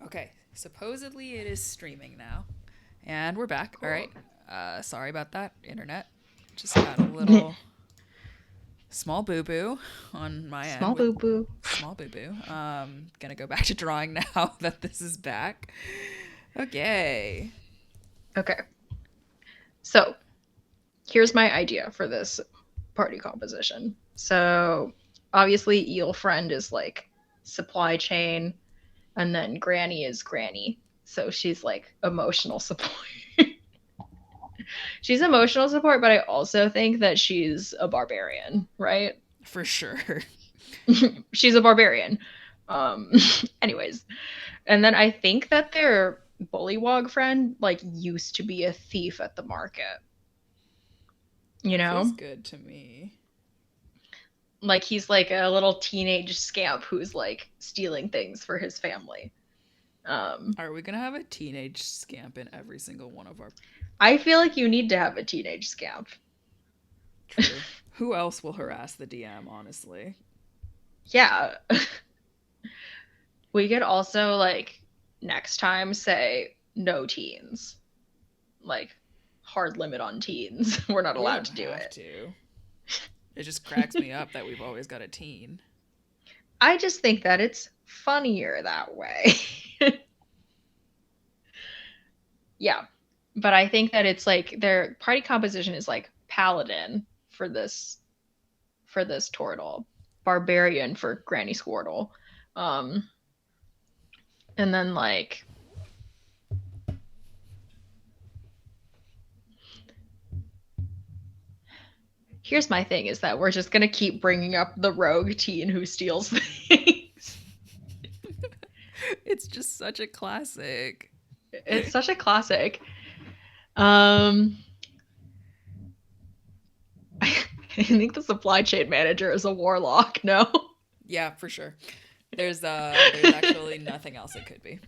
Okay, supposedly it is streaming now. And we're back. All Cool. right. Sorry about that, internet. Just had a little small boo boo on my end Small with boo boo. small boo boo. Gonna go back to drawing now that this is back. Okay. Okay. So here's my idea for this party composition. So obviously, Eel Friend is like supply chain, and then Granny is Granny. So she's like emotional support. She's emotional support, but I also think that she's a barbarian, right? For sure. She's a barbarian. Um, anyways, and then I think that their bullywog friend like used to be a thief at the market. You That feels know, good to me. like he's like a little teenage scamp who's like stealing things for his family. Um, Are we gonna have a teenage scamp in every single one of our? I feel like you need to have a teenage scamp. True. Who else will harass the DM, honestly? Yeah, we could also like next time say no teens, like hard limit on teens. We're not We allowed don't to do have it. to. It just cracks me up that we've always got a teen. I just think that it's funnier that way. Yeah. But I think that it's like their party composition is like paladin for this tortle, barbarian for Granny Squirtle. Um and then like here's my thing is that we're just going to keep bringing up the rogue teen who steals things. It's just such a classic. It's such a classic. Um I think the supply chain manager is a warlock, no? Yeah, for sure. There's actually nothing else it could be.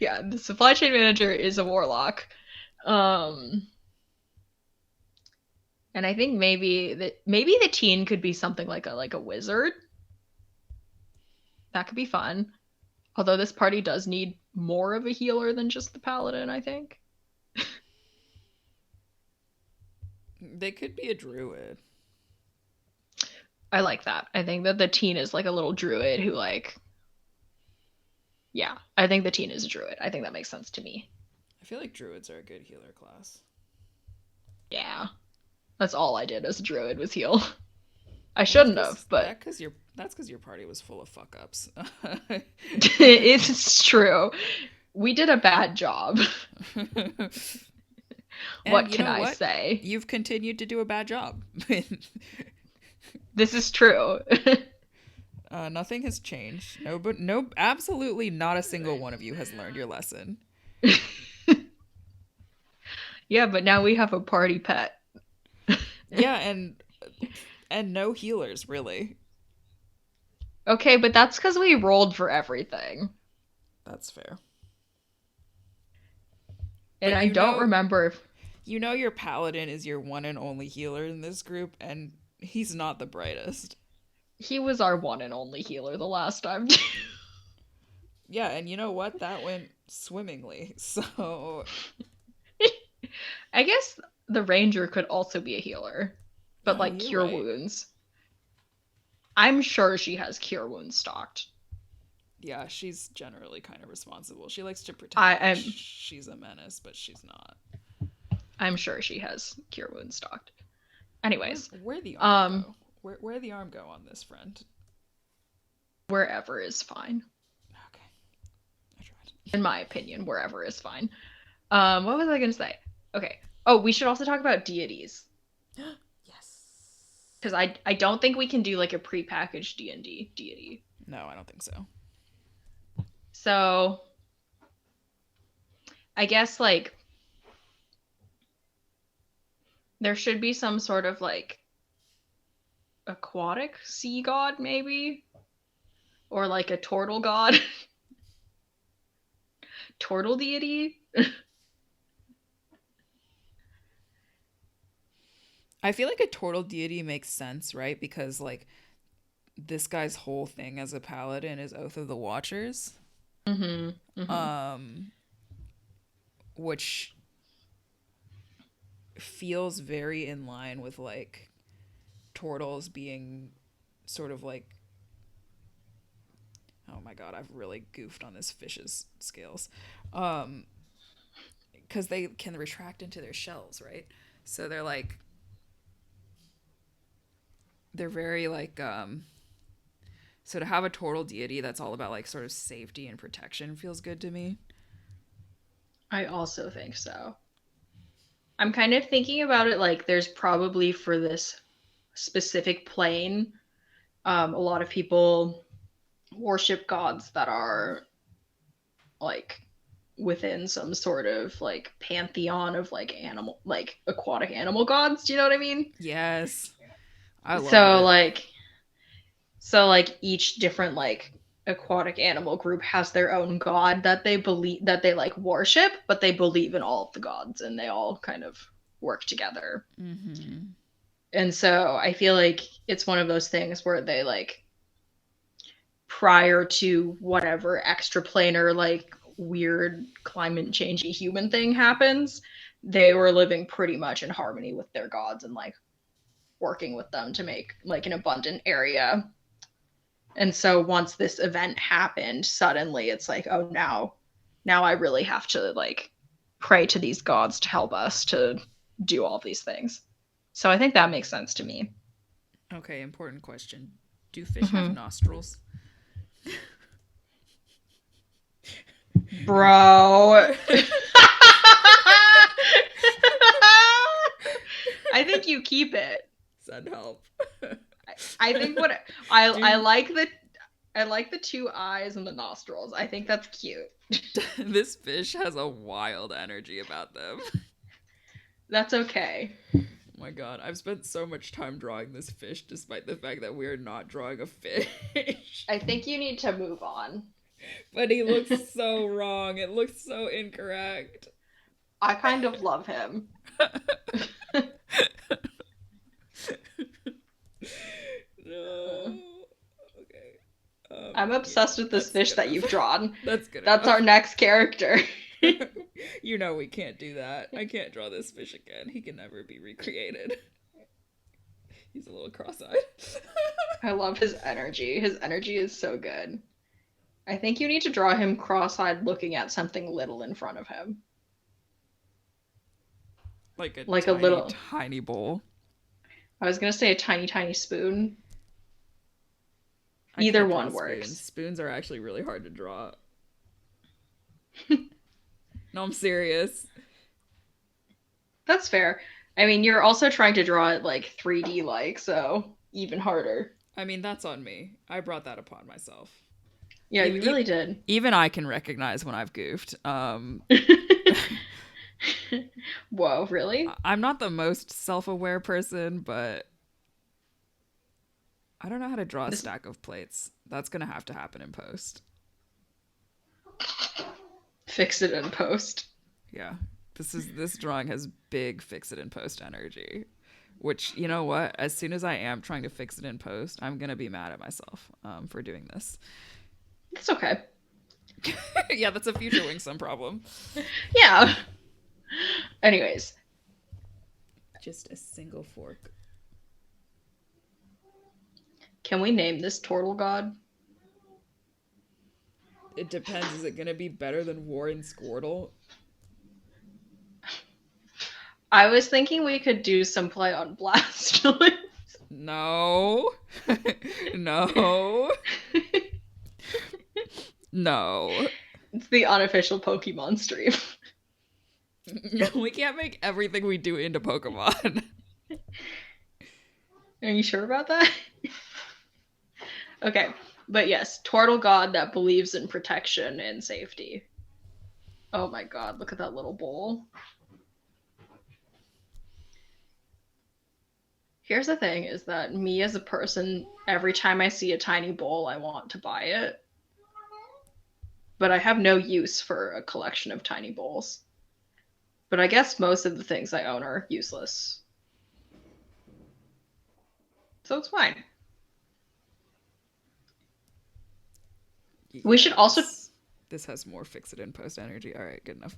Yeah, the supply chain manager is a warlock. Um And I think maybe the teen could be something like a wizard. That could be fun. Although this party does need more of a healer than just the paladin, I think. They could be a druid. I like that. I think that the teen is like a little druid who like yeah, I think the teen is a druid. I think that makes sense to me. I feel like druids are a good healer class. Yeah. That's all I did as a druid was heal. I Well, that's shouldn't have, because but your party was full of fuck ups. it's true. We did a bad job. And What you can know I what? say? You've continued to do a bad job. This is true. Nothing has changed. No, but no, absolutely not a single one of you has learned your lesson. Yeah, but now we have a party pet. Yeah, and no healers really. Okay, but that's because we rolled for everything. That's fair. And But I don't remember if your paladin is your one and only healer in this group, and he's not the brightest. he was our one and only healer the last time. Yeah, and you know what? That went swimmingly. So I guess the ranger could also be a healer, but like you're cure right. wounds. I'm sure she has cure wounds stocked. Yeah, she's generally kind of responsible. She likes to pretend I like am she's a menace, but she's not. I'm sure she has cure wounds stocked. Where Anyways, where the arm um, go? Where the arm go on this friend? wherever is fine. Okay, I tried. In my opinion, wherever is fine. What was I gonna say? Okay. Oh, we should also talk about deities. Yes. Because I don't think we can do like a prepackaged D&D deity. No, I don't think so. So I guess like there should be some sort of like aquatic sea god maybe, or like a turtle god, turtle deity. I feel like a turtle deity makes sense, right? Because like this guy's whole thing as a paladin is Oath of the Watchers. Mm-hmm. Mm-hmm. um, which feels very in line with like tortles being sort of like, oh my god, I've really goofed on this fish's scales. Um, because they can retract into their shells, right? So they're like, they're very like, so to have a total deity that's all about like sort of safety and protection feels good to me. I also think so. I'm kind of thinking about it like there's probably for this specific plane, a lot of people worship gods that are like within some sort of like pantheon of like animal, like aquatic animal gods. Do you know what I mean? Yes, I love So it. like, so like each different like aquatic animal group has their own god that they believe that they like worship, but they believe in all of the gods and they all kind of work together. Mm-hmm. And so I feel like it's one of those things where they like prior to whatever extraplanar like weird climate changey human thing happens, they were living pretty much in harmony with their gods and like working with them to make like an abundant area. And so once this event happened, suddenly it's like, oh, now I really have to like pray to these gods to help us to do all these things. So I think that makes sense to me. Okay, important question. Do fish have Mm-hmm. nostrils? Bro. I think you keep it. Send help. I think what I Do like the two eyes and the nostrils. I think that's cute. this fish has a wild energy about them. That's okay. Oh my god, I've spent so much time drawing this fish despite the fact that we are not drawing a fish. I think you need to move on. But he looks so wrong. It looks so incorrect. I kind of love him. No. Okay. I'm Yeah, obsessed with this that's fish good that you've enough. drawn. That's good That's enough. our next character. You know we can't do that. I can't draw this fish again. He can never be recreated. He's a little cross-eyed. I love his energy. His energy is so good. I think you need to draw him cross-eyed looking at something little in front of him. Like a Like a tiny, little, tiny bowl. I was gonna say a tiny, tiny spoon. I Either can't draw one spoons. works. Spoons are actually really hard to draw. No, I'm serious. That's fair. I mean, you're also trying to draw it like 3D like, so even harder. I mean, that's on me. I brought that upon myself. Yeah, Even, you really did. even I can recognize when I've goofed. Whoa, really? I'm not the most self-aware person, but I don't know how to draw a This stack of plates. That's gonna have to happen in post. fix it in post. Yeah, this drawing has big fix it in post energy. Which, you know what? As soon as I am trying to fix it in post, I'm gonna be mad at myself for doing this. It's okay. Yeah, that's a future Wingsome problem. Yeah. Anyways, Just a single fork. can we name this turtle god? It depends. Is it gonna be better than War and Squirtle? I was thinking we could do some play on Blastoise. No. No. No. It's the unofficial Pokemon stream. We can't make everything we do into Pokemon. Are you sure about that? Okay, but yes, turtle god that believes in protection and safety. Oh my god, look at that little bowl. Here's the thing is that me as a person, every time I see a tiny bowl, I want to buy it. But I have no use for a collection of tiny bowls. But I guess most of the things I own are useless. So it's fine. We should also Yes. This has more fix it in post energy. All right, good enough.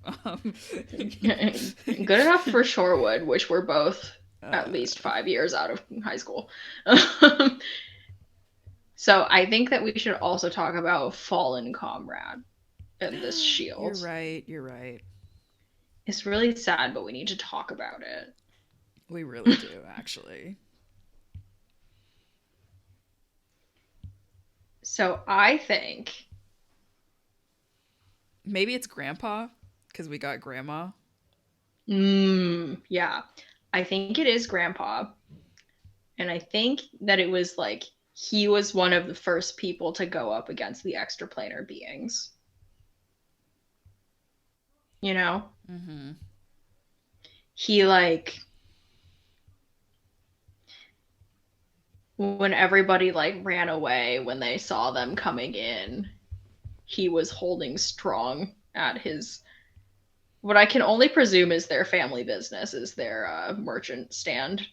Good enough for Shorewood, which we're both at uh, least 5 years out of high school. So I think that we should also talk about Fallen Comrade and this you're shield. right. You're right. It's really sad, but we need to talk about it. We really do, actually. So I think, Maybe it's grandpa because we got grandma. yeah, I think it is Grandpa. And I think that it was like he was one of the first people to go up against the extraplanar beings. You know? Mm-hmm. He like when everybody like ran away when they saw them coming in, he was holding strong at his what I can only presume is their family business, is their merchant stand.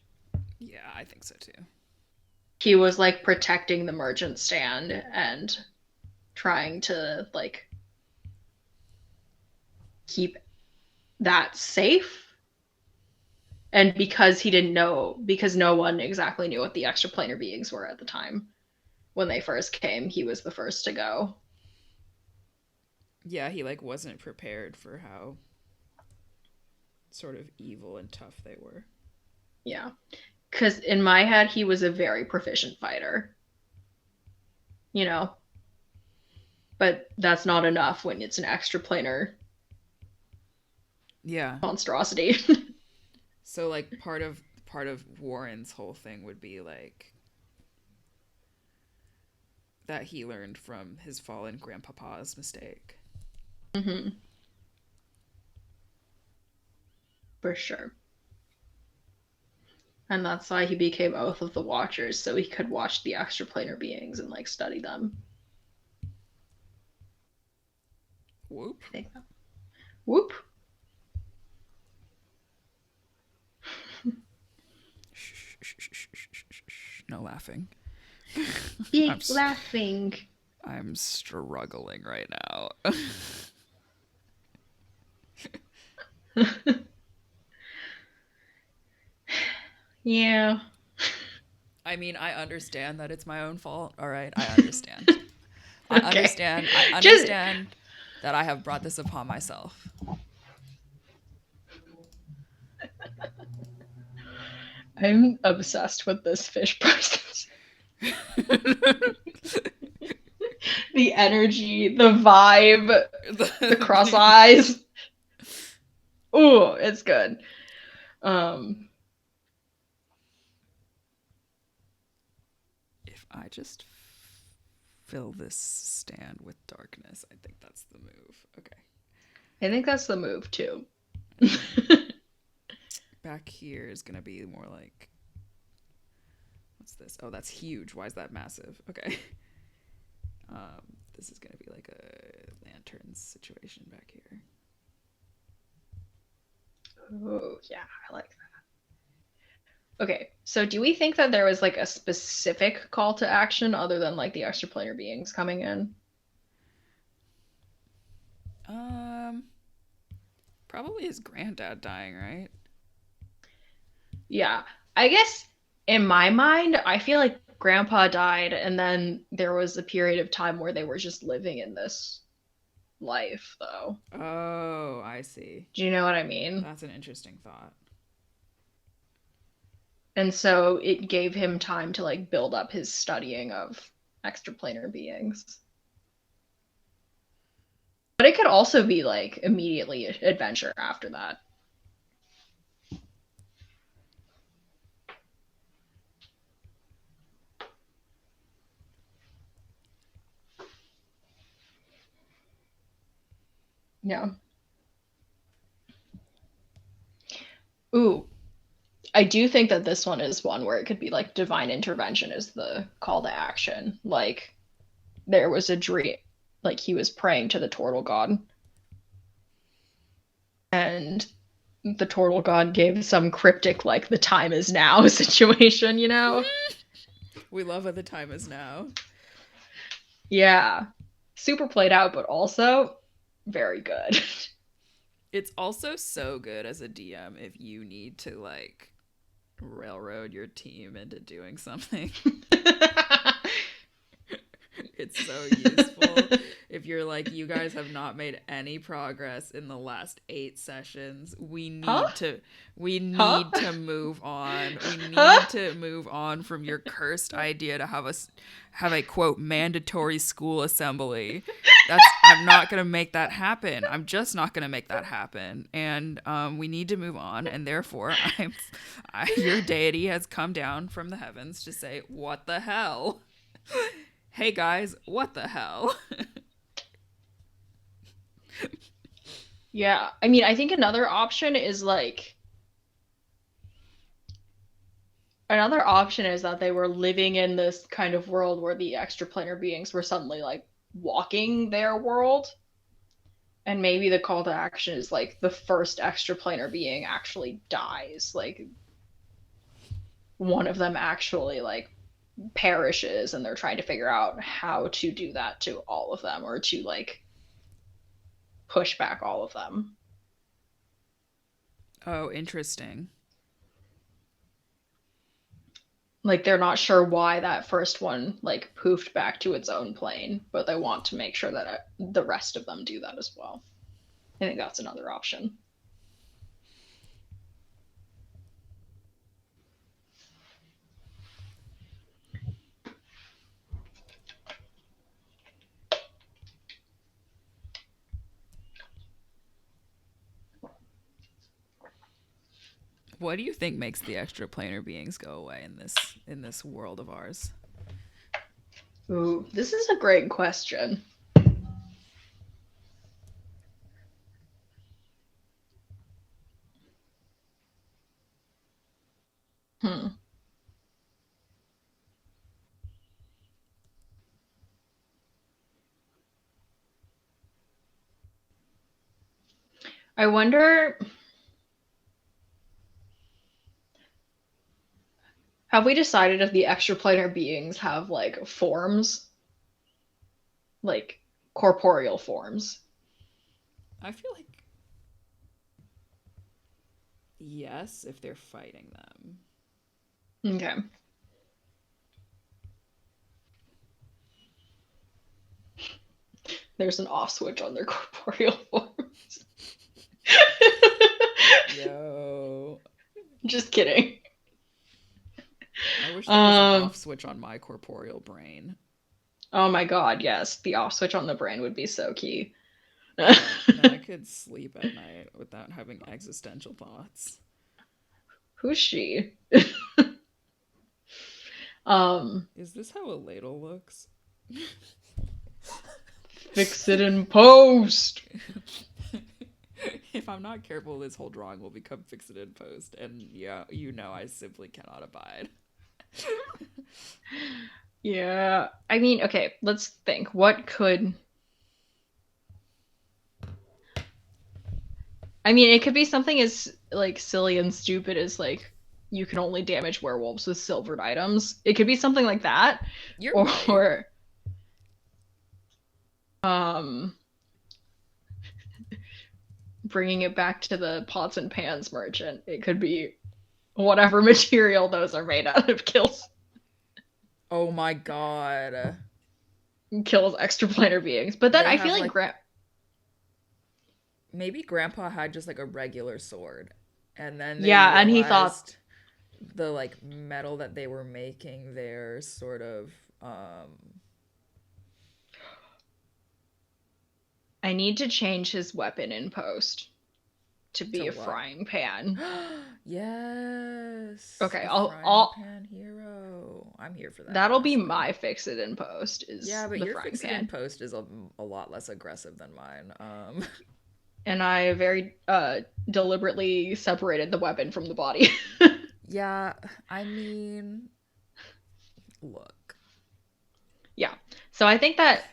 Yeah, I think so too. He was like protecting the merchant stand and trying to like keep that safe. And because he didn't know, because no one exactly knew what the extraplanar beings were at the time when they first came, he was the first to go. Yeah, he like wasn't prepared for how sort of evil and tough they were. Yeah. Because in my head, he was a very proficient fighter, you know? But that's not enough when it's an extraplanar Yeah. monstrosity. So like part of Warren's whole thing would be like that he learned from his fallen grandpapa's mistake. Mm-hmm. For sure. And that's why he became Oath of the Watchers, so he could watch the extraplanar beings and like study them. Whoop. I think that. Whoop. No laughing. Big laughing. I'm struggling right now. Yeah. I mean, I understand that it's my own fault. All right, I understand. I Okay. understand. I Just understand that I have brought this upon myself. I'm obsessed with this fish process. The energy, the vibe, the cross eyes. Ooh, it's good. If I just fill this stand with darkness, I think that's the move. Okay. I think that's the move too. Back here is going to be more like. What's this? Oh, that's huge. Why is that massive? Okay. This is going to be like a lantern situation back here. Oh, yeah, I like that. Okay, so do we think that there was like a specific call to action other than like the extraplanar beings coming in? Probably his granddad dying, right? Yeah, I guess in my mind, I feel like Grandpa died, and then there was a period of time where they were just living in this life, though. Oh, I see. Do you know what I mean? That's an interesting thought. And so it gave him time to like build up his studying of extraplanar beings. But it could also be like immediately adventure after that. Yeah. Ooh, I do think that this one is one where it could be like divine intervention is the call to action. Like there was a dream, like he was praying to the turtle god, and the turtle god gave some cryptic like the time is now situation, you know? We love what the time is now. Yeah. super played out, but also very good. It's also so good as a DM if you need to like railroad your team into doing something. It's so useful if you're like, you guys have not made any progress in the last 8 sessions. Huh? We Huh? need to move on. We Huh? need to move on from your cursed idea to have a quote mandatory school assembly. I'm not gonna make that happen. I'm just not gonna make that happen. And we need to move on. And therefore, your deity has come down from the heavens to say, what the hell? Hey guys, what the hell? Yeah, I mean, I think another option is that they were living in this kind of world where the extraplanar beings were suddenly like walking their world, and maybe the call to action is like the first extraplanar being actually dies, like one of them actually like perishes, and they're trying to figure out how to do that to all of them, or to like push back all of them. Oh, interesting. Like they're not sure why that first one like poofed back to its own plane, but they want to make sure that the rest of them do that as well. I think that's another option. What do you think makes the extraplanar beings go away in this world of ours? Ooh, this is a great question. Hmm. I wonder, have we decided if the extraplanar beings have like forms, like corporeal forms? I feel like yes, if they're fighting them. Okay. There's an off switch on their corporeal forms. Yo, Just kidding. I wish there was an Um, off switch on my corporeal brain. oh my god, yes. The off switch on the brain would be so key. Yeah, then I could sleep at night without having existential thoughts. Who's she? Um, Is this how a ladle looks? fix it in post. If I'm not careful, this whole drawing will become fixed in post, and yeah, I simply cannot abide. Yeah. I mean, okay, let's think. What could. I mean, it could be something as like silly and stupid as like you can only damage werewolves with silvered items. It could be something like that, You're right. or um, bringing it back to the pots and pans merchant. It could be whatever material those are made out of Oh my god. kills extraplanar beings. But then They I feel have like like maybe Grandpa had just like a regular sword, and then they yeah, and he thought realized the like metal that they were making there sort of I need to change his weapon in post to to be a what? frying pan. Yes, Okay, a I'll frying I'll pan hero. I'm here for that, that'll be honestly. my fix it in post Yeah, is but the your frying fix it in pan. post is a lot less aggressive than mine. And I very deliberately separated the weapon from the body. Yeah, I mean, look. Yeah. So I think that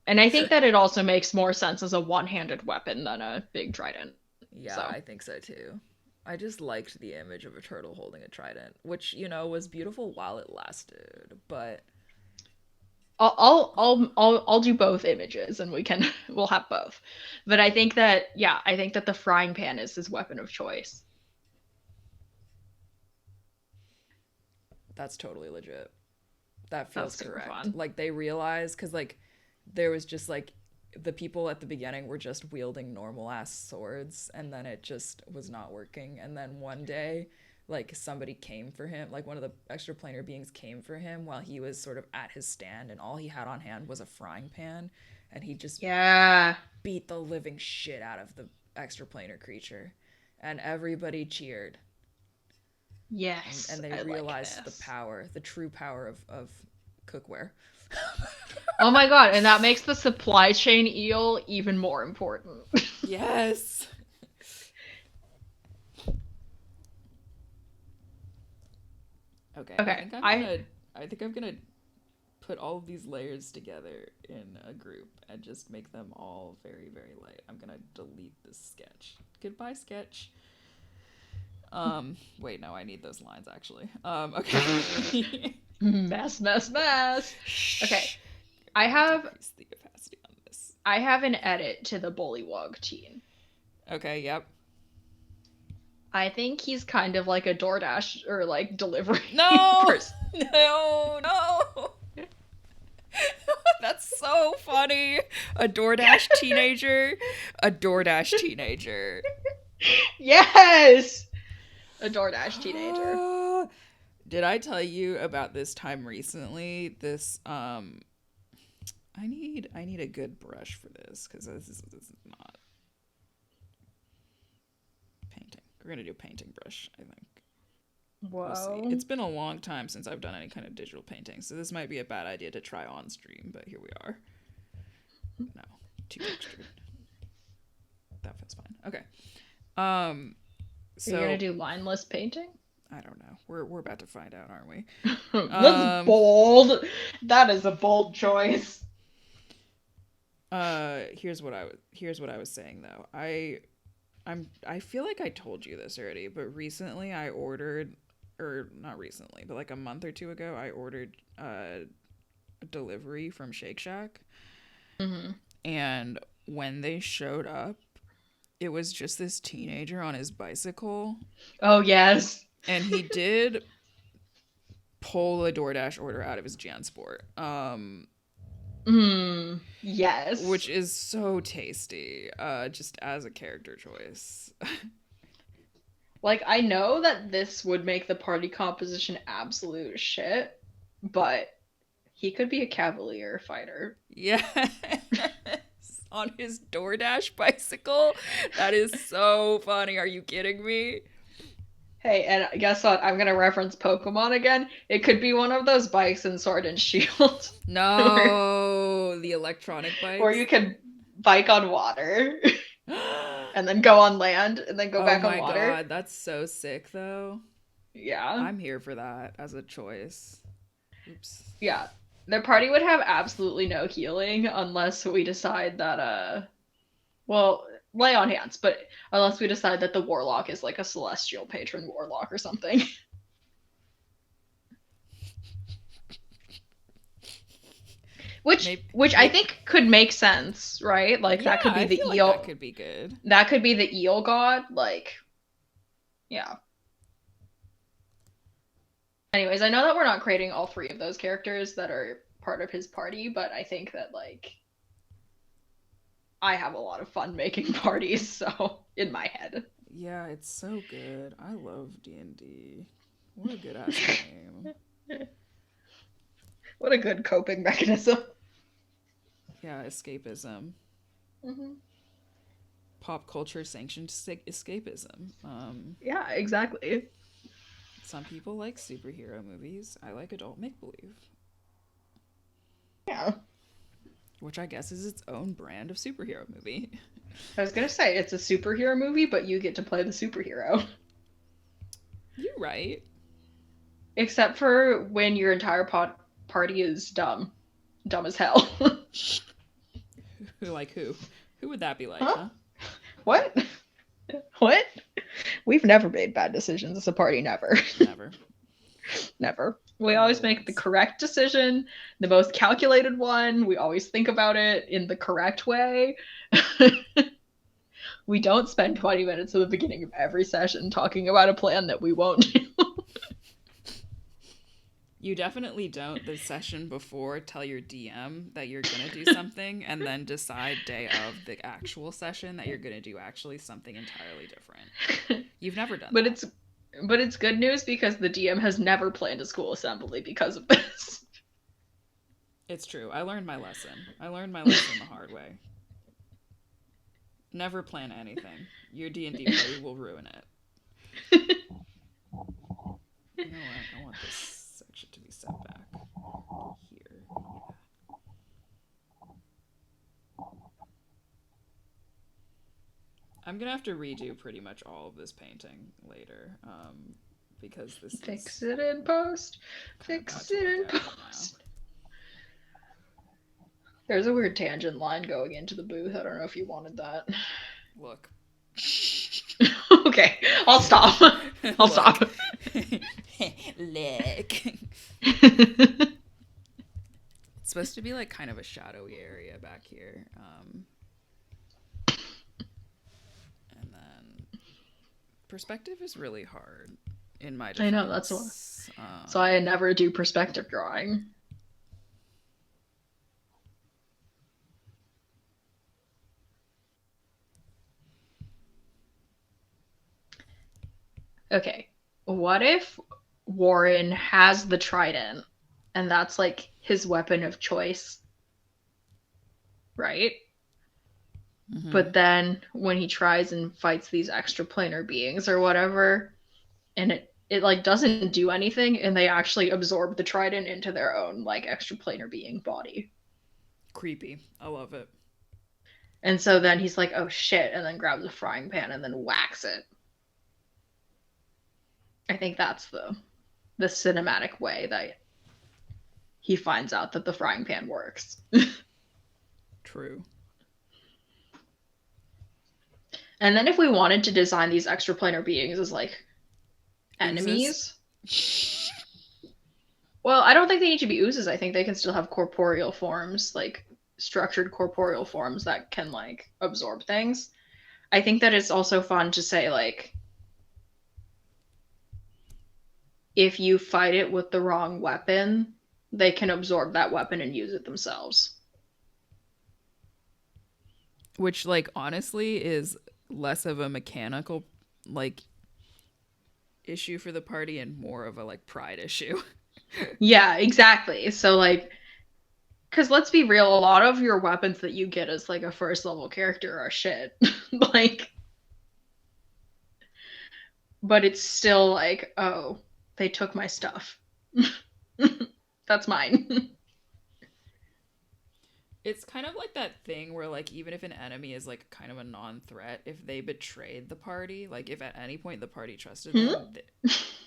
and I think that it also makes more sense as a one-handed weapon than a big trident. Yeah, So, I think so too. I just liked the image of a turtle holding a trident, which, was beautiful while it lasted, but I'll do both images and we'll have both. But I think that yeah, I think that the frying pan is his weapon of choice. That's totally legit. That That's feels super correct. fun. Like they realized because like there was just like the people at the beginning were just wielding normal ass swords and then it just was not working and then one day like somebody came for him, like one of the extraplanar beings came for him while he was sort of at his stand and all he had on hand was a frying pan and he just Yeah. beat the living shit out of the extraplanar creature and everybody cheered Yes, and they I like realized the this. power, the true power of cookware. Oh my god, and that makes the supply chain eel even more important. Yes. Okay, Okay, I I think I'm gonna put all of these layers together in a group and just make them all very, very light. I'm gonna delete this sketch. Goodbye, sketch. Wait, no, I need those lines actually. Okay. mess. Okay, Shh. I have Decrease the opacity on this. I have an edit to the Bullywug teen. Okay, yep. I think he's kind of like a DoorDash or like delivery No! person. No, no! That's so funny. A DoorDash teenager. A DoorDash teenager. Yes, a DoorDash teenager. Did I tell you about this time recently? This I need a good brush for this because this is not painting. We're gonna do painting brush, I think. We'll see. Whoa. It's been a long time since I've done any kind of digital painting, so this might be a bad idea to try on stream, but here we are. No, too textured. That feels fine. Okay. Are you gonna So do lineless painting? I don't know. We're about to find out, aren't we? That's bold. That is a bold choice. Here's what I was saying though. I feel like I told you this already, but recently I ordered, or not recently, but like a month or two ago, I ordered a delivery from Shake Shack, Mm-hmm. and when they showed up, it was just this teenager on his bicycle, Oh yes. and he did pull the DoorDash order out of his JanSport, Yes. which is so tasty, just as a character choice. Like I know that this would make the party composition absolute shit, but he could be a cavalier fighter. Yes. On his DoorDash bicycle. That is so funny. Are you kidding me? Hey, and guess what? I'm gonna reference Pokemon again. It could be one of those bikes in Sword and Shield where No, the electronic where you bikes. can bike on water and then go on land and then go Oh back on my water. god, that's so sick though. Yeah. I'm here for that as a choice. Oops. Yeah. The party would have absolutely no healing unless we decide that well, lay on hands, but unless we decide that the warlock is like a celestial patron warlock or something. which Maybe, which I maybe. think could make sense, right? Like Yeah, that could be I the feel like that eel could be good. that could be the eel god, like yeah. Anyways, I know that we're not creating all three of those characters that are part of his party, but I think that like I have a lot of fun making parties, so in my head. Yeah, it's so good. I love D&D. What a good ass game. What a good coping mechanism. Yeah, escapism. Mm-hmm. Pop culture sanctioned escapism. Yeah, exactly. Some people like superhero movies. I like adult make believe, Yeah. which I guess is its own brand of superhero movie. I was gonna say it's a superhero movie, but you get to play the superhero. You're right. Except for when your entire party is dumb. Dumb as hell. Who like who? Who would that be like, Huh? huh? What? What? We've never made bad decisions as a party, never. Never. Never. We always Evil make the ones. correct decision, the most calculated one. We always think about it in the correct way. We don't spend 20 minutes at the beginning of every session talking about a plan that we won't do. You definitely don't the session before tell your DM that you're gonna do something and then decide day of the actual session that you're gonna do actually something entirely different. You've never done but that. it's but it's good news because the DM has never planned a school assembly because of this. It's true. I learned my lesson. I learned my lesson the hard way. Never plan anything. Your D&D party will ruin it. You know what? I want this section to be set back here. I'm gonna have to redo pretty much all of this painting later, because this Fix is it in post. kind of bad Fix to it look in at now. post. There's a weird tangent line going into the booth. I don't know if you wanted that. Look. Okay, I'll stop. I'll Look. stop. Look. It's supposed to be like kind of a shadowy area back here. And then perspective is really hard in my I know, that's why. defense. So I never do perspective drawing. Okay, what if Warren has the trident and that's like his weapon of choice, right? Mm-hmm. But then when he tries and fights these extraplanar beings or whatever, and it like doesn't do anything, and they actually absorb the trident into their own like extraplanar being body. Creepy. I love it. And so then he's like, "Oh shit!" and then grabs a frying pan and then whacks it. I think that's the cinematic way that he finds out that the frying pan works. True. And then if we wanted to design these extraplanar beings as like Oozes. enemies, well, I don't think they need to be oozes. I think they can still have corporeal forms, like structured corporeal forms that can like absorb things. I think that it's also fun to say like if you fight it with the wrong weapon, they can absorb that weapon and use it themselves. Which, like, honestly is less of a mechanical, like, issue for the party and more of a, like, pride issue. Yeah, exactly. So like cuz let's be real, a lot of your weapons that you get as like a first level character are shit. Like but it's still like, oh, they took my stuff. That's mine. It's kind of like that thing where, like, even if an enemy is, like, kind of a non-threat, if they betrayed the party, like, if at any point the party trusted Hmm? them,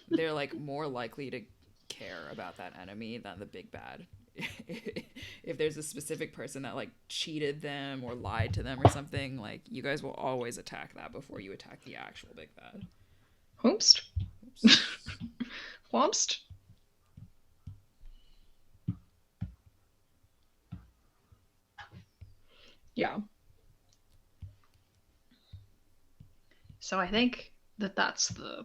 they're, like, more likely to care about that enemy than the big bad. If there's a specific person that, like, cheated them or lied to them or something, like, you guys will always attack that before you attack the actual big bad. Whoopst. Oops. Whoopst. Yeah. So I think that that's the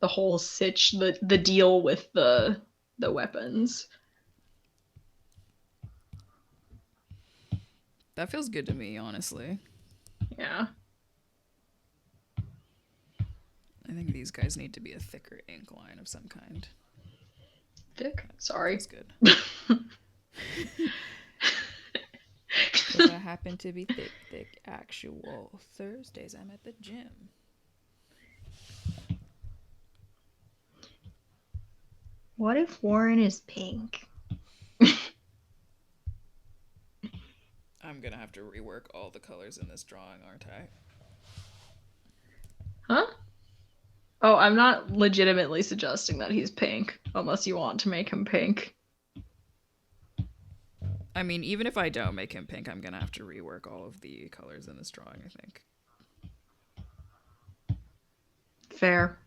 whole sitch, the deal with the weapons. That feels good to me, honestly. Yeah. I think these guys need to be a thicker ink line of some kind. Dick. That Sorry. feels good. Because I happen to be thick. Actual Thursdays, I'm at the gym. What if Warren is pink? I'm gonna have to rework all the colors in this drawing, aren't I? Huh? Oh, I'm not legitimately suggesting that he's pink, unless you want to make him pink. I mean, even if I don't make him pink, I'm gonna have to rework all of the colors in this drawing, I think. Fair.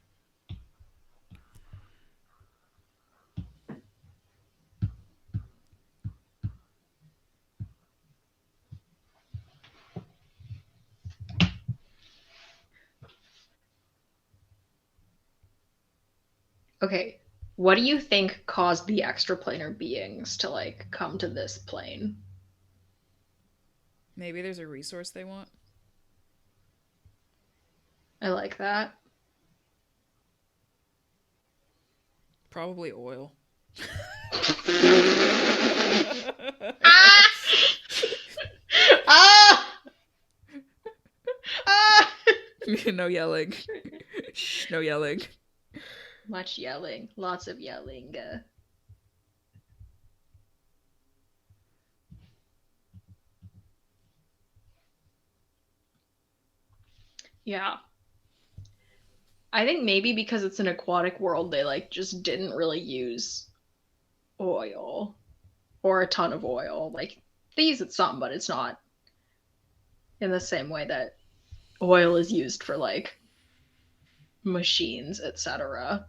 Okay, what do you think caused the extraplanar beings to like come to this plane? Maybe there's a resource they want. I like that. Probably oil. Ah! Ah! Ah! No yelling. Shh, no yelling. Much yelling, lots of yelling. Yeah, I think maybe because it's an aquatic world, they like just didn't really use oil or a ton of oil. Like they use it some, but it's not in the same way that oil is used for like machines, etc.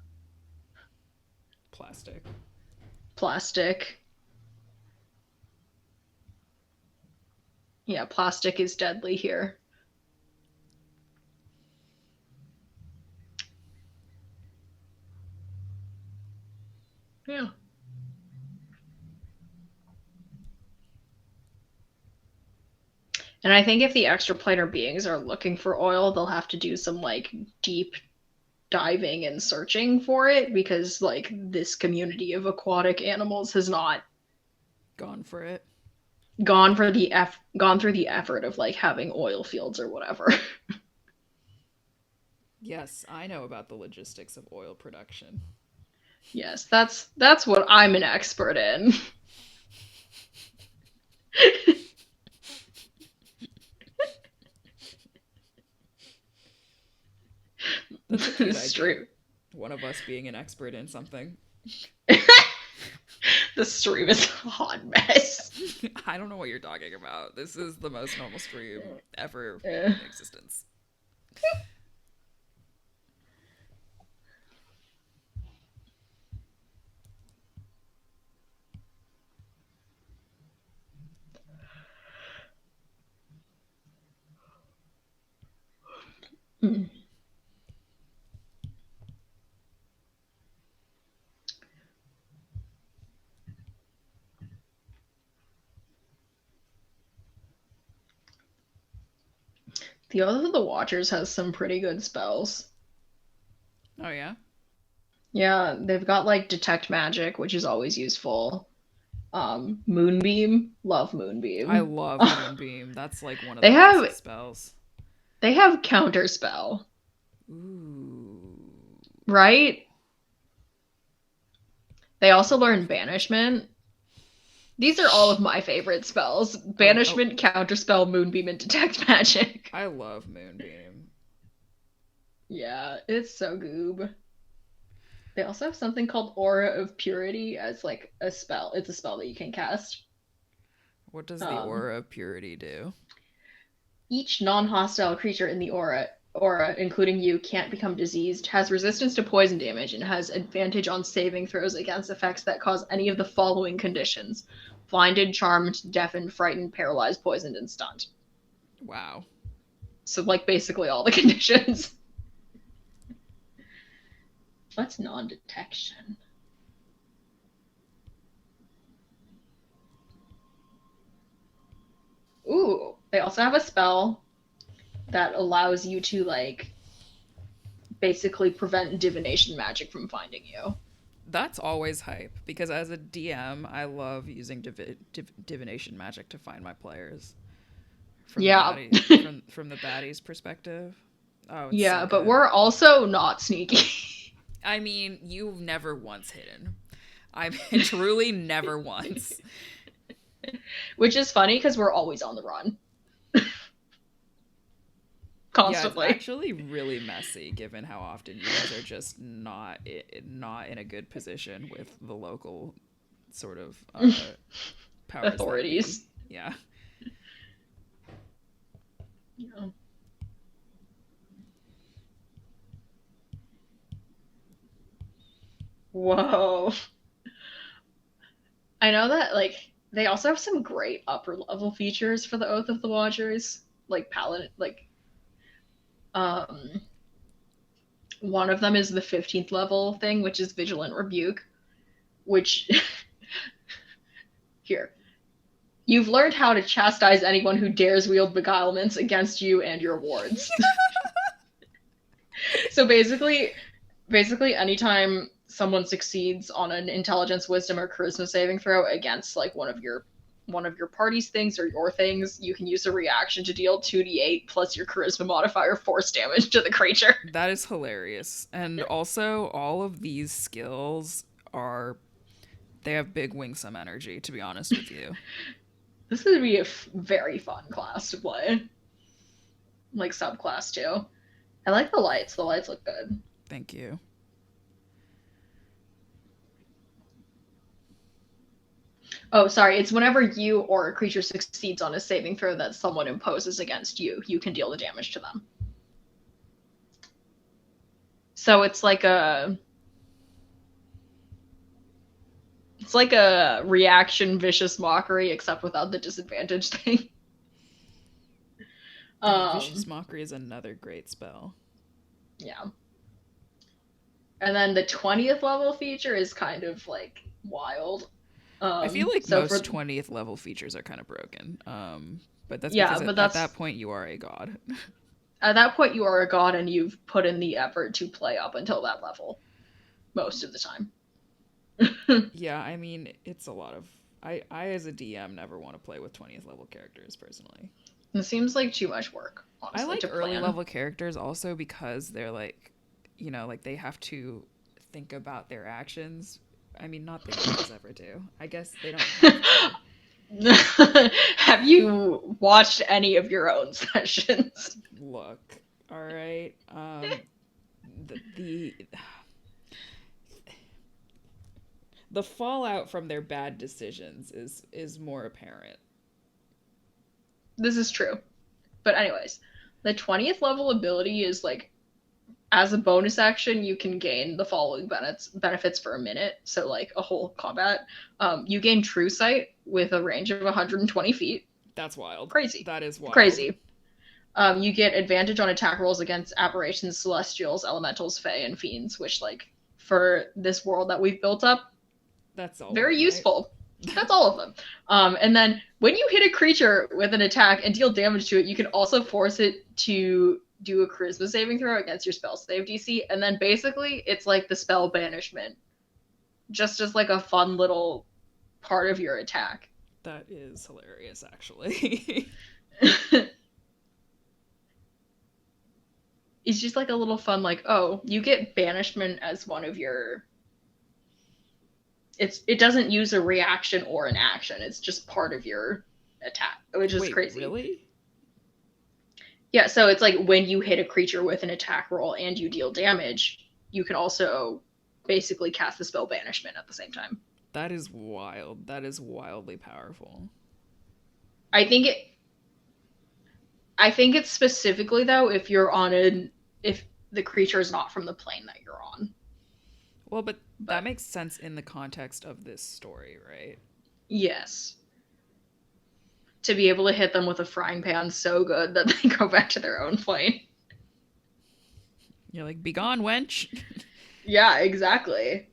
Plastic. Plastic. Yeah, plastic is deadly here. Yeah. And I think if the extraplanar beings are looking for oil, they'll have to do some like deep diving and searching for it because like this community of aquatic animals has not Gone for it. gone through the effort of like having oil fields or whatever. Yes, I know about the logistics of oil production. Yes, that's what I'm an expert in. That's a cute It's idea. true. One of us being an expert in something. The stream is a hot mess. I don't know what you're talking about. This is the most normal stream ever Yeah. in existence. Mm. The Oath of the Watchers has some pretty good spells. Oh, yeah? Yeah, they've got like Detect Magic, which is always useful. Moonbeam, love I Moonbeam. love Moonbeam. That's like one of they the have best spells. they have Counterspell, Ooh. right? They also learn Banishment. These are all of my favorite spells. Oh, Banishment, Counterspell, Moonbeam, and Detect Magic. I love Moonbeam. Yeah, it's so goob. They also have something called Aura of Purity as like a spell. It's a spell that you can cast. What does the Um, Aura of Purity do? each non-hostile creature in the aura, including you, can't become diseased, has resistance to poison damage, and has advantage on saving throws against effects that cause any of the following conditions: blinded, charmed, deafened, frightened, paralyzed, poisoned, and stunned. Wow. So like basically all the conditions. What's non-detection? Ooh, they also have a spell that allows you to like basically prevent divination magic from finding you. That's always hype because as a DM, I love using divination magic to find my players from the Yeah. baddie from the baddie's perspective. Oh, it's so Yeah, but good. we're also not sneaky. I mean, you've never once hidden. I mean, truly never once. Which is funny because we're always on the run. Yeah, it's Constantly. actually really messy given how often you guys are just not in a good position with the local sort of powers that be. Authorities. Yeah. Yeah. Whoa. I know that like they also have some great upper level features for the Oath of the Watchers, like paladin, like um One of them is the 15th level thing, which is Vigilant Rebuke, which here. You've learned how to chastise anyone who dares wield beguilements against you and your wards. So basically anytime someone succeeds on an intelligence, wisdom, or charisma saving throw against like one of your party's things or your things, you can use a reaction to deal 2d8 plus your charisma modifier force damage to the creature. That is hilarious. And also, all of these skills are, they have big wingsome energy, to be honest with you. This would be a very fun class to play. Like subclass too. I like the lights. The lights look good. Thank you. Oh, sorry. It's whenever you or a creature succeeds on a saving throw that someone imposes against you, you can deal the damage to them. So it's like a reaction vicious mockery except without the disadvantage thing. Yeah, Vicious Um Mockery is another great spell. yeah. And then the 20th level feature is kind of like wild. I feel like So for most 20th level features are kind of broken. But that's yeah, because but at that that's point you are a god. at that point you are a god and you've put in the effort to play up until that level most of the time. Yeah, I mean, it's a lot of. I as a DM never want to play with 20th level characters personally. It seems like too much work, I honestly, like to early plan. level characters also because they're like, like they have to think about their actions. I mean, not that heroes ever do. I guess they don't have to. Have you watched any of your own sessions? Look, all right. The the fallout from their bad decisions is more apparent. This is true. But anyways, the 20th level ability is like as a bonus action, you can gain the following benefits for a minute. So like a whole combat. You gain True Sight with a range of 120 feet. That's wild. Crazy, That is wild. crazy. You get advantage on attack rolls against aberrations, celestials, elementals, fae, and fiends, which like for this world that we've built up, That's all of very them, right? useful. That's all of them. And then when you hit a creature with an attack and deal damage to it, you can also force it to do a charisma saving throw against your spell save DC. And then basically, it's like the spell banishment, just as like a fun little part of your attack. That is hilarious, actually. It's just like a little fun, like, oh, you get banishment as one of your. It doesn't use a reaction or an action. It's just part of your attack, which is Wait, crazy. really? Yeah, so it's like when you hit a creature with an attack roll and you deal damage, you can also basically cast the spell banishment at the same time. That is wild. That is wildly powerful. I think it I think it's specifically though if the creature is not from the plane that you're on. Well, but that But makes sense in the context of this story, right? yes, to be able to hit them with a frying pan so good that they go back to their own plane. You're like, be gone, wench. Yeah, exactly.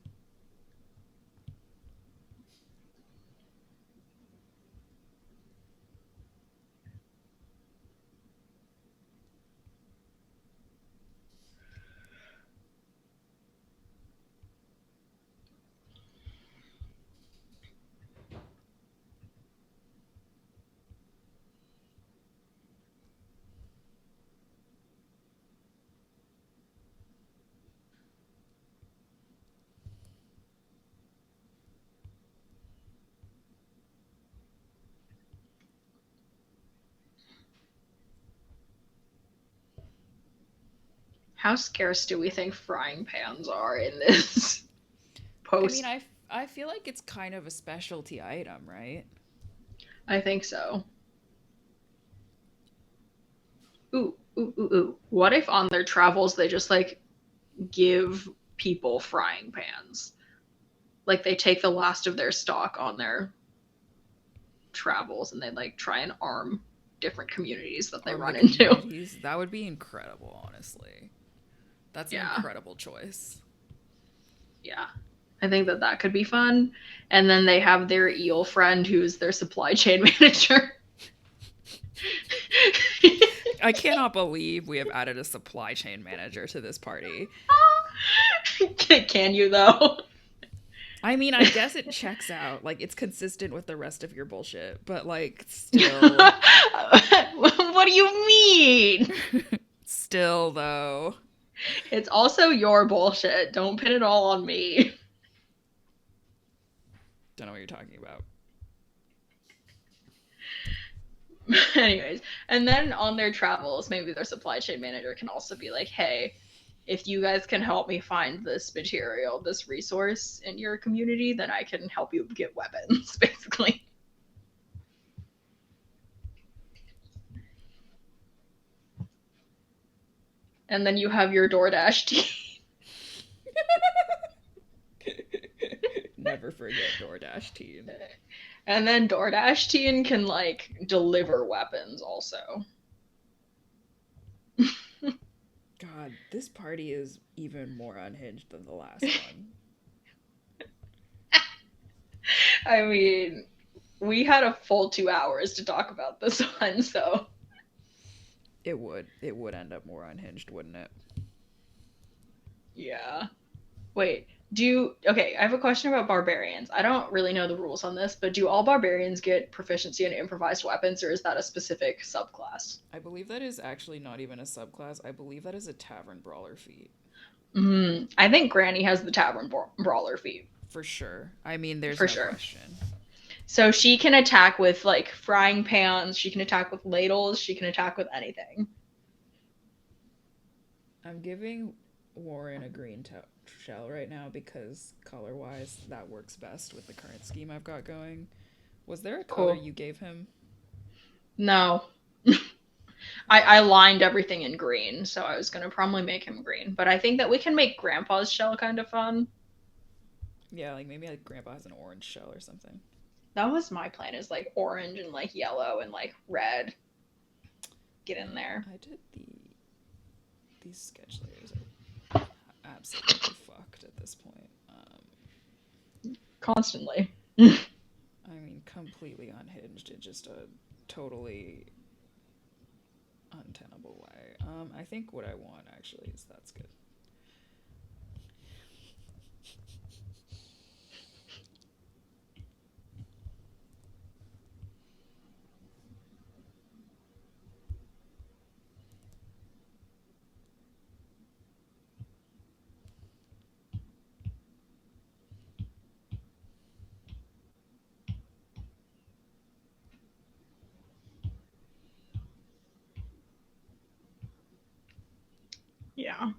How scarce do we think frying pans are in this I mean, post? I feel like it's kind of a specialty item, right? I think so. Ooh, ooh, ooh, ooh. What if on their travels they just like give people frying pans? Like they take the last of their stock on their travels and they like try and arm different communities that they Arm the run into. communities. That would be incredible, honestly. That's an Yeah. incredible choice. Yeah. I think that that could be fun. And then they have their eel friend who's their supply chain manager. I cannot believe we have added a supply chain manager to this party. Can you, though? I mean, I guess it checks out. Like, it's consistent with the rest of your bullshit, but, like, still. What do you mean? Still, though. It's also your bullshit. Don't pin it all on me. Don't know what you're talking about. Anyways, and then on their travels, maybe their supply chain manager can also be like, hey, if you guys can help me find this material, this resource in your community, then I can help you get weapons, basically. And then you have your DoorDash team. Never forget DoorDash teen. And then DoorDash team can, like, deliver weapons also. God, this party is even more unhinged than the last one. I mean, we had a full 2 hours to talk about this one, so. It would end up more unhinged, wouldn't it? Yeah. Wait, okay, I have a question about barbarians. I don't really know the rules on this, but do all barbarians get proficiency in improvised weapons, or is that a specific subclass? I believe that is actually not even a subclass. I believe that is a tavern brawler feat. I think Granny has the tavern brawler feat. For sure. I mean, there's For no sure. question. So she can attack with, like, frying pans, she can attack with ladles, she can attack with anything. I'm giving Warren a green shell right now because color-wise, that works best with the current scheme I've got going. Was there a color you gave him? No. I lined everything in green, so I was going to probably make him green. But I think that we can make Grandpa's shell kind of fun. Yeah, like maybe like Grandpa has an orange shell or something. That was my plan, is like orange and like yellow and like red. Get in there. I did these sketch layers are absolutely fucked at this point. Constantly. I mean, completely unhinged in just a totally untenable way. I think what I want actually is that's good. Yeah.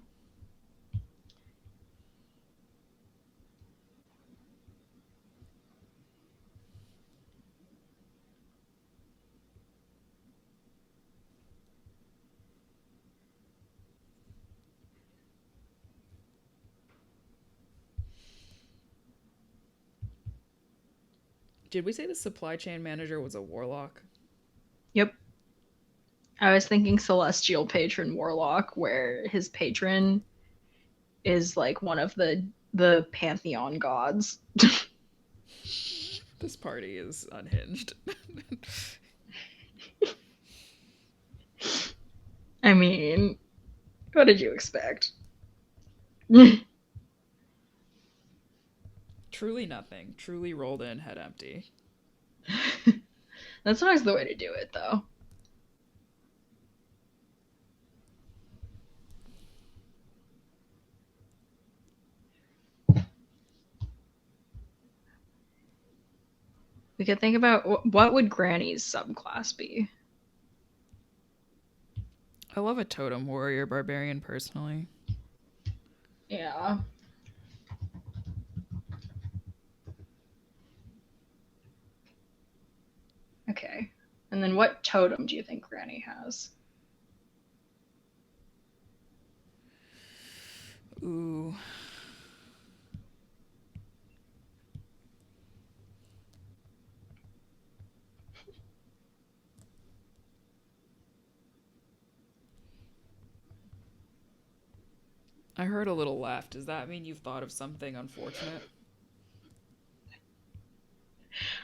Did we say the supply chain manager was a warlock? Yep. I was thinking Celestial Patron Warlock, where his patron is like one of the pantheon gods. This party is unhinged. I mean, what did you expect? Truly nothing. Truly rolled in, head empty. That's always the way to do it, though. We could think about what would Granny's subclass be? I love a totem warrior barbarian personally. Yeah. Okay. And then what totem do you think Granny has? Ooh. I heard a little laugh. Does that mean you've thought of something unfortunate?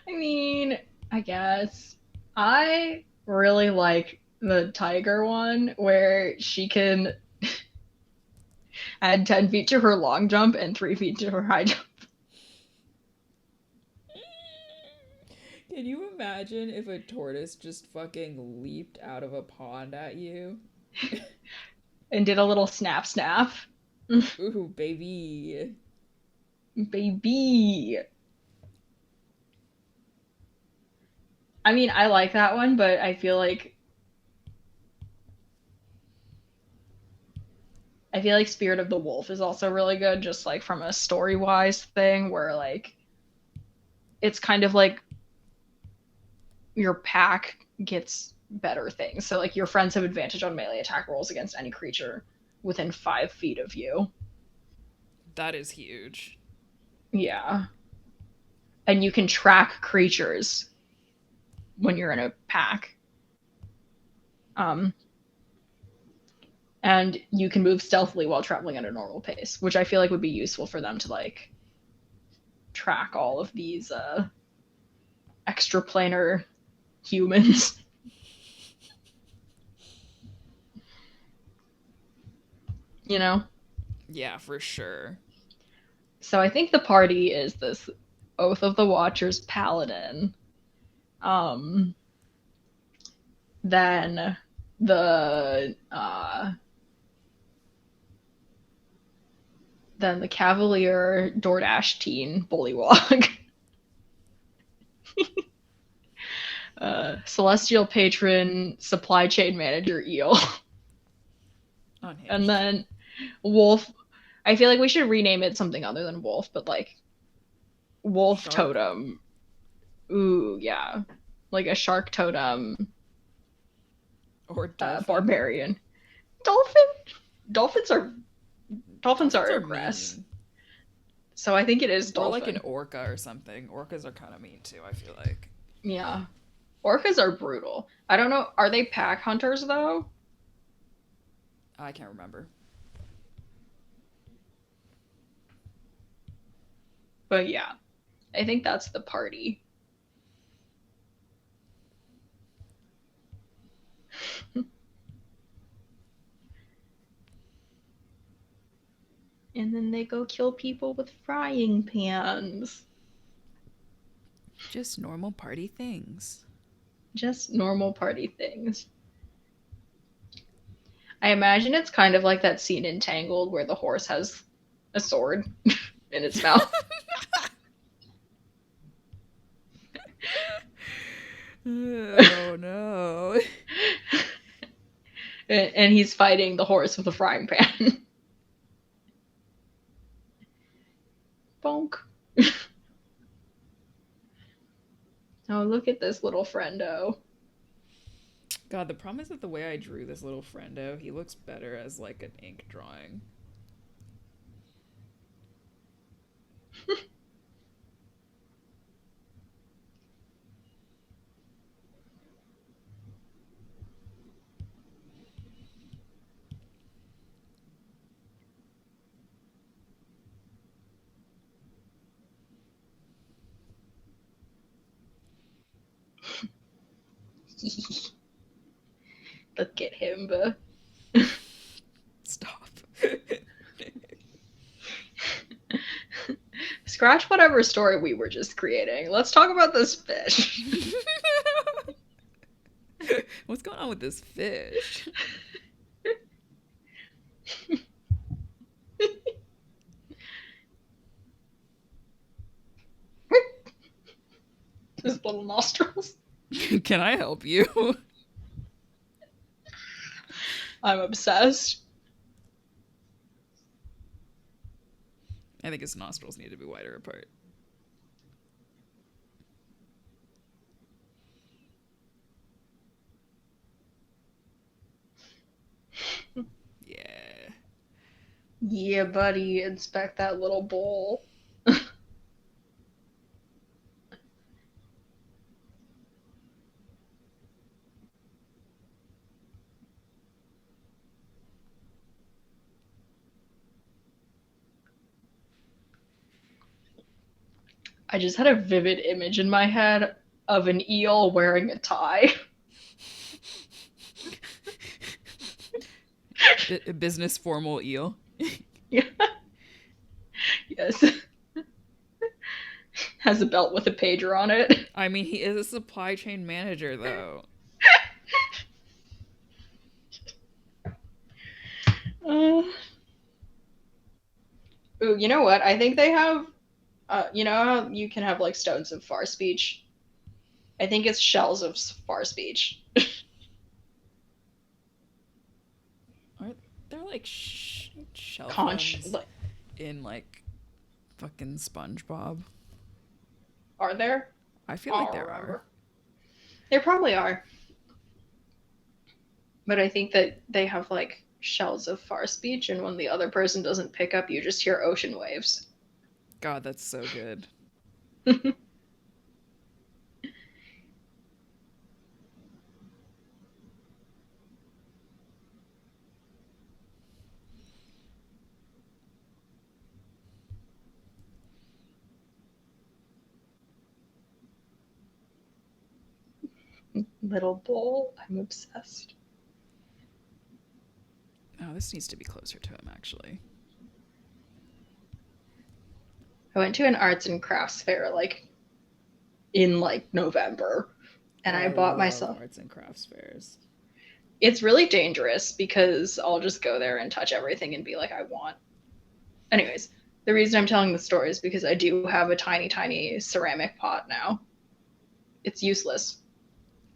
I mean, I guess. I really like the tiger one where she can add 10 feet to her long jump and 3 feet to her high jump. Can you imagine if a tortoise just fucking leaped out of a pond at you? And did a little snap snap. Ooh, baby. Baby. I mean, I like that one, but I feel like Spirit of the Wolf is also really good, just like from a story wise thing where like it's kind of like your pack gets better things. So like your friends have advantage on melee attack rolls against any creature within 5 feet of you. That is huge. Yeah. And you can track creatures when you're in a pack. Um, and you can move stealthily while traveling at a normal pace, which I feel like would be useful for them to like track all of these extraplanar humans. You know? Yeah, for sure. So I think the party is this Oath of the Watchers paladin. Um, then the Cavalier DoorDash teen bullywog. Celestial Patron Supply Chain Manager Eel. And Unhinged. then Wolf. I feel like we should rename it something other than Wolf, but like Wolf Shark? Totem. Ooh, yeah. Like a shark totem Or dolphin? barbarian. Dolphin? Dolphins are dolphins Dolphins are are aggressive. mean. So I think it is Or like an dolphin. orca or something. Orcas are kind of mean too, I feel like. Yeah. Orcas are brutal. I don't know. Are they pack hunters though? I can't remember. But yeah, I think that's the party. And then they go kill people with frying pans. Just normal party things. Just normal party things. I imagine it's kind of like that scene in Tangled where the horse has a sword in its mouth. Oh no. And he's fighting the horse with a frying pan. Bonk. Oh, look at this little friendo. God, the problem is that the way I drew this little friendo, he looks better as like an ink drawing. Look at him, buh. Stop. Scratch whatever story we were just creating. Let's talk about this fish. What's going on with this fish? His little nostrils. Can I help you? I'm obsessed. I think his nostrils need to be wider apart. Yeah. Yeah, buddy, inspect that little bowl. I just had a vivid image in my head of an eel wearing a tie. Business formal eel. Yeah. Yes. Has a belt with a pager on it. I mean, he is a supply chain manager, though. Uh, ooh, you know what? I think they have. You know how you can have like stones of far speech? I think it's shells of far speech. Aren't there like Conch. shellphones Like, in like fucking SpongeBob? are there? I feel I like don't there are. remember. There probably are. But I think that they have like shells of far speech, and when the other person doesn't pick up, you just hear ocean waves. God, that's so good. Little bowl. I'm obsessed. Oh, this needs to be closer to him, actually. I went to an arts and crafts fair like in like November, Oh, and I I bought love myself. arts and crafts fairs. It's really dangerous because I'll just go there and touch everything and be like, I want. Anyways, the reason I'm telling the story is because I do have a tiny, tiny ceramic pot now. It's useless,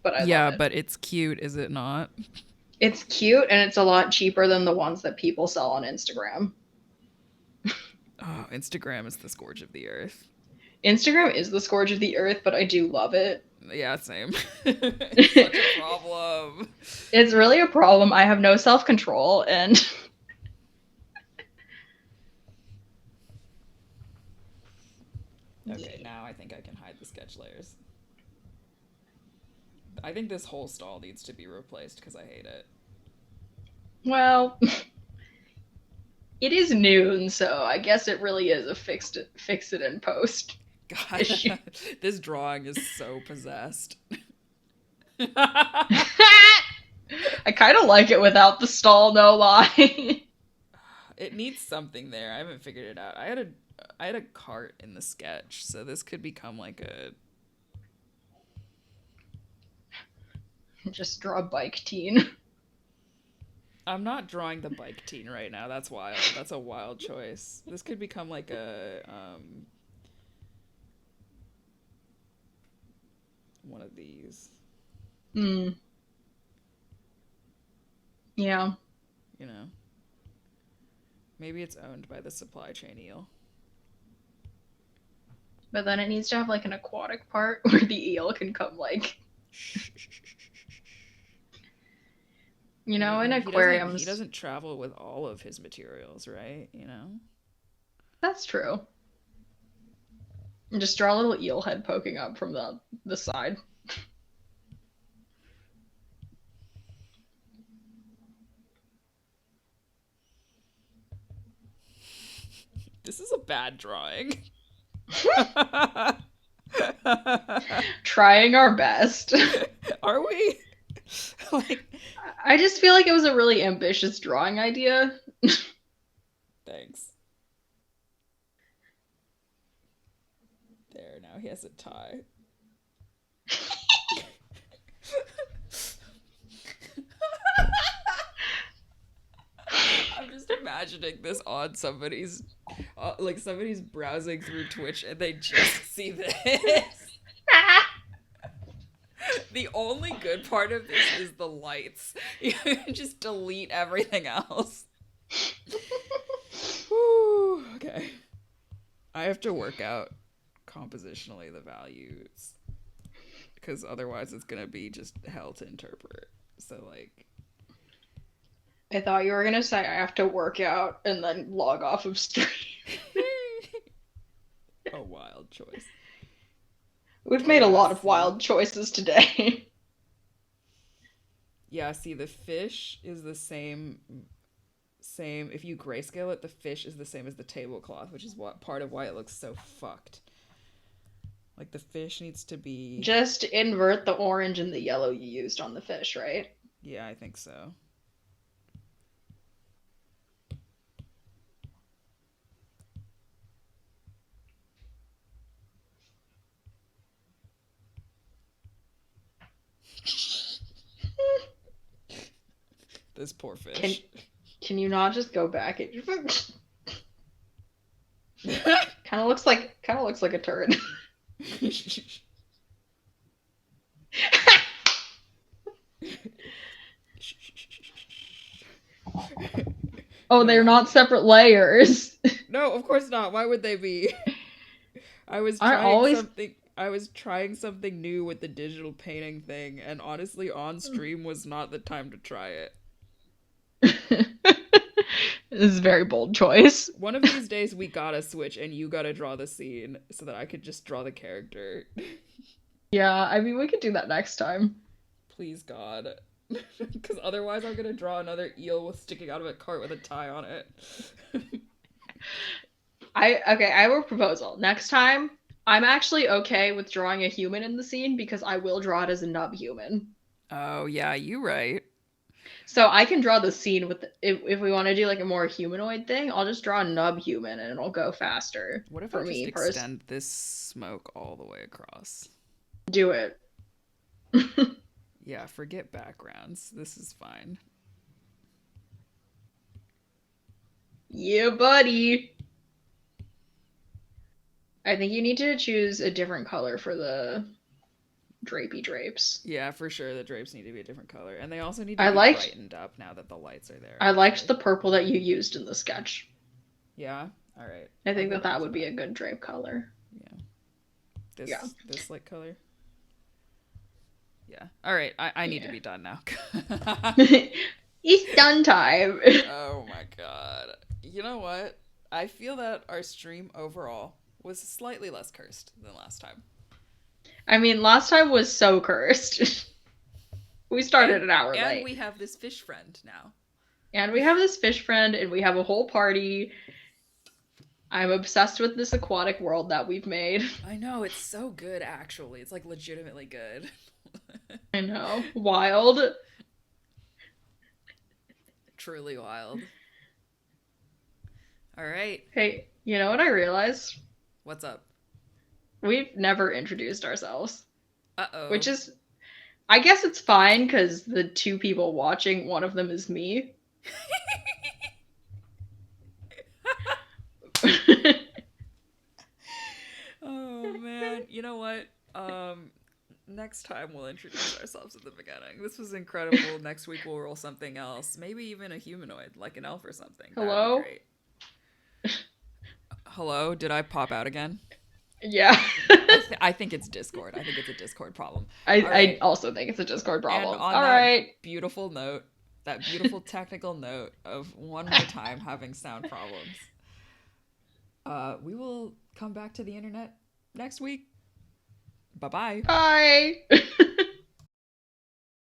but I love Yeah, it. but it's cute, is it not? It's cute and it's a lot cheaper than the ones that people sell on Instagram. Oh, Instagram is the scourge of the earth. Instagram is the scourge of the earth, but I do love it. Yeah, same. It's such a problem. It's really a problem. I have no self control, and Okay, now I think I can hide the sketch layers. I think this whole stall needs to be replaced because I hate it. well, it is noon, so I guess it really is a fix it in post issue. God, this drawing is so possessed. I kind of like it without the stall, no lie. It needs something there. I haven't figured it out. I had a cart in the sketch, so this could become like a. Just draw a bike teen. I'm not drawing the bike teen right now. That's wild. That's a wild choice. This could become like a one of these. Mm, yeah. You know, maybe it's owned by the supply chain eel. But then it needs to have like an aquatic part where the eel can come like, you I know, in mean, he aquariums. doesn't travel with all of his materials, right? You know. That's true. And just draw a little eel head poking up from the side. This is a bad drawing. Trying our best. Are we? Like, I just feel like it was a really ambitious drawing idea. thanks. There, now he has a tie. I'm just imagining this on somebody's, like somebody's browsing through Twitch and they just see this. The only good part of this is the lights. You can just delete everything else. Whew, okay. I have to work out compositionally the values because otherwise it's gonna be just hell to interpret. So like, I thought you were gonna say I have to work out and then log off of stream. a wild choice. We've Oh made a yeah, lot of see. wild choices today. Yeah, see, the fish is the same. If you grayscale it, the fish is the same as the tablecloth, which is what part of why it looks so fucked. Like the fish needs to be. Just invert the orange and the yellow you used on the fish, right? Yeah, I think so. This poor Can fish. can you not just go back? It kind of looks like a turd. Oh, they're No. not separate layers. No, of course not. Why would they be? I always I was trying something new with the digital painting thing, and honestly on stream was not the time to try it. This is a very bold choice. One of these days we gotta switch and you gotta draw the scene so that I could just draw the character. Yeah, I mean we could do that next time. Please God. Because otherwise I'm gonna draw another eel with sticking out of a cart with a tie on it. I have a proposal. Next time, I'm actually okay with drawing a human in the scene because I will draw it as a nub human. Oh yeah, you right. So I can draw the scene with if we want to do like a more humanoid thing, I'll just draw a nub human and it'll go faster What if I for just me. extend this smoke all the way across? Do it. Yeah, forget backgrounds. This is fine. Yeah, buddy. I think you need to choose a different color for the drapey drapes. Yeah, for sure the drapes need to be a different color. And they also need to I be liked brightened up now that the lights are there. I liked the purple that you used in the sketch. Yeah? Alright. I think that would be a good drape color. Yeah. This like color? Yeah. Alright, I need to be done now. It's done time. Oh my god. You know what? I feel that our stream overall was slightly less cursed than last time. I mean, last time was so cursed. We started an hour late. And we have this fish friend now. And we have this fish friend, and we have a whole party. I'm obsessed with this aquatic world that we've made. I know, it's so good actually. It's like legitimately good. I know. Wild. Truly wild. Alright. Hey, you know what I realized? What's up? We've never introduced ourselves. Uh-oh. Which is, I guess it's fine because the two people watching, one of them is me. Oh man. You know what? Next time we'll introduce ourselves at the beginning. This was incredible. Next week we'll roll something else. Maybe even a humanoid, like an elf or something. Hello? That'd be great. Hello? Did I pop out again? Yeah. I think it's Discord. I think it's a Discord problem. I also think it's a Discord problem. And on All that right. beautiful note, that beautiful technical note of one more time having sound problems, we will come back to the internet next week. Bye-bye. Bye.